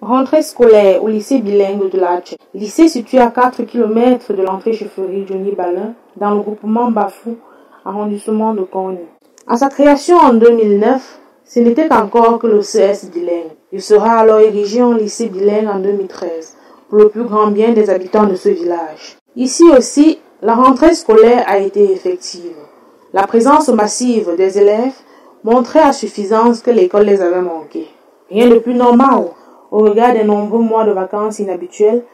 Rentrée scolaire au lycée bilingue de l'Atchet. Lycée situé à 4 km de l'entrée chefferie Johnny Balin, dans le groupement Bafou, arrondissement de Kony. À sa création en 2009, ce n'était encore que le CS bilingue. Il sera alors érigé en lycée bilingue en 2013, pour le plus grand bien des habitants de ce village. Ici aussi, la rentrée scolaire a été effective. La présence massive des élèves montrait à suffisance que l'école les avait manqués. Rien de plus normal au regard des nombreux mois de vacances inhabituels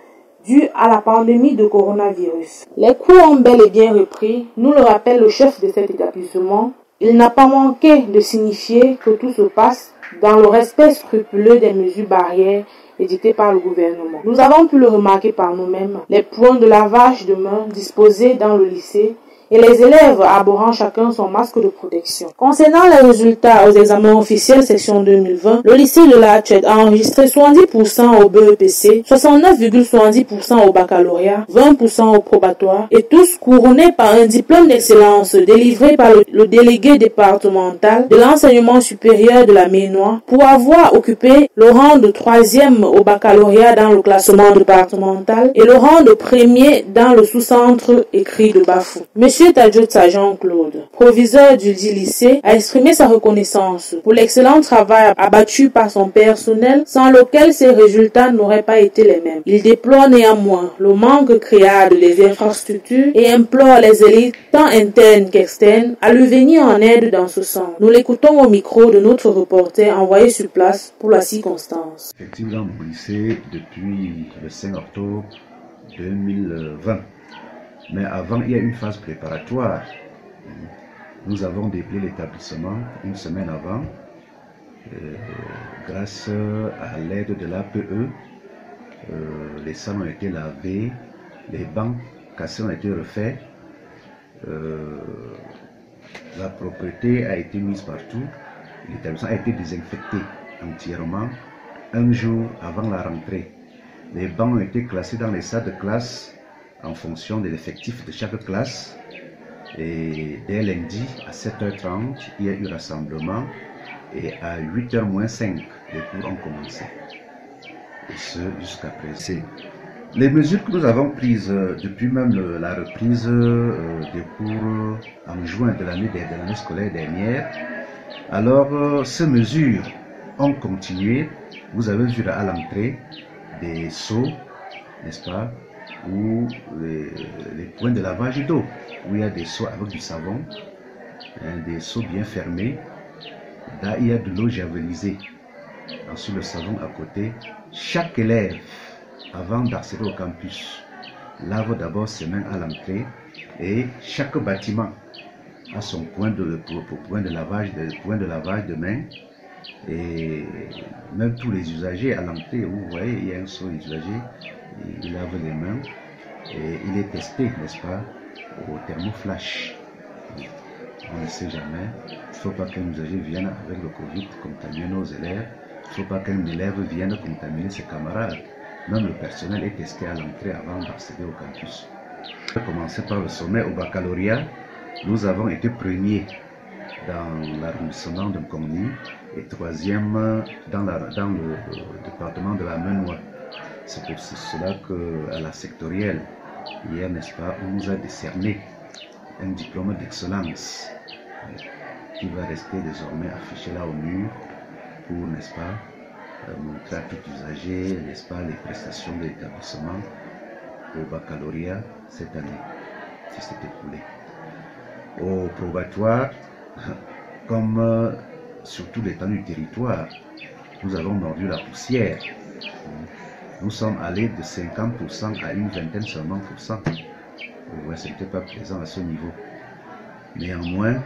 dus à la pandémie de coronavirus. Les cours ont bel et bien repris, nous le rappelle le chef de cet établissement. Il n'a pas manqué de signifier que tout se passe dans le respect scrupuleux des mesures barrières édictées par le gouvernement. Nous avons pu le remarquer par nous-mêmes, les points de lavage de mains disposés dans le lycée et les élèves arborant chacun son masque de protection. Concernant les résultats aux examens officiels section 2020, le lycée de l'Atchet a enregistré 70% au BEPC, 69,70% au baccalauréat, 20% au probatoire, et tous couronnés par un diplôme d'excellence délivré par le délégué départemental de l'enseignement supérieur de la Ménois pour avoir occupé le rang de 3e au baccalauréat dans le classement départemental et le rang de 1er dans le sous-centre écrit de Bafou. Monsieur Tadjotsa Jean-Claude, proviseur du dit lycée, a exprimé sa reconnaissance pour l'excellent travail abattu par son personnel, sans lequel ses résultats n'auraient pas été les mêmes. Il déplore néanmoins le manque créable des infrastructures et implore les élites, tant internes qu'externes, à lui venir en aide dans ce sens. Nous l'écoutons au micro de notre reporter envoyé sur place pour la circonstance. Effectivement, mon lycée depuis le 5 octobre 2020. Mais avant, il y a une phase préparatoire. Nous avons déplacé l'établissement une semaine avant, grâce à l'aide de l'APE. Les salles ont été lavées, les bancs cassés ont été refaits, la propreté a été mise partout, l'établissement a été désinfecté entièrement un jour avant la rentrée. Les bancs ont été classés dans les salles de classe en fonction de l'effectif de chaque classe. Et dès lundi à 7h30, il y a eu rassemblement et à 8h moins 5, les cours ont commencé. Et ce, jusqu'à présent. Les mesures que nous avons prises depuis même la reprise des cours en juin de l'année scolaire dernière, alors ces mesures ont continué. Vous avez vu à l'entrée des seaux, n'est-ce pas, ou les points de lavage d'eau, où il y a des seaux avec du savon, des seaux bien fermés. Là, il y a de l'eau javelisée. Ensuite, le savon à côté. Chaque élève, avant d'accéder au campus, lave d'abord ses mains à l'entrée et chaque bâtiment a son point de lavage de mains. Et même tous les usagers à l'entrée, vous voyez, il y a un seau usagé, il lave les mains et il est testé, n'est-ce pas, au thermoflash. On ne sait jamais. Il ne faut pas qu'un usager vienne avec le Covid contaminer nos élèves. Il ne faut pas qu'un élève vienne contaminer ses camarades. Même le personnel est testé à l'entrée avant d'accéder au campus. On va commencer par le sommet au baccalauréat. Nous avons été premiers dans l'arrondissement de Kony et 3e dans le département de la Ménois. C'est pour cela qu'à la sectorielle, hier, n'est-ce pas, on nous a décerné un diplôme d'excellence qui va rester désormais affiché là au mur pour, n'est-ce pas, montrer à tout usager, n'est-ce pas, les prestations de l'établissement au baccalauréat cette année qui s'est écoulée. Au probatoire, comme sur tout l'étendue du territoire, nous avons mordu la poussière. Nous sommes allés de 50% à une vingtaine seulement %. Ouais, ce n'était pas présent à ce niveau. Néanmoins,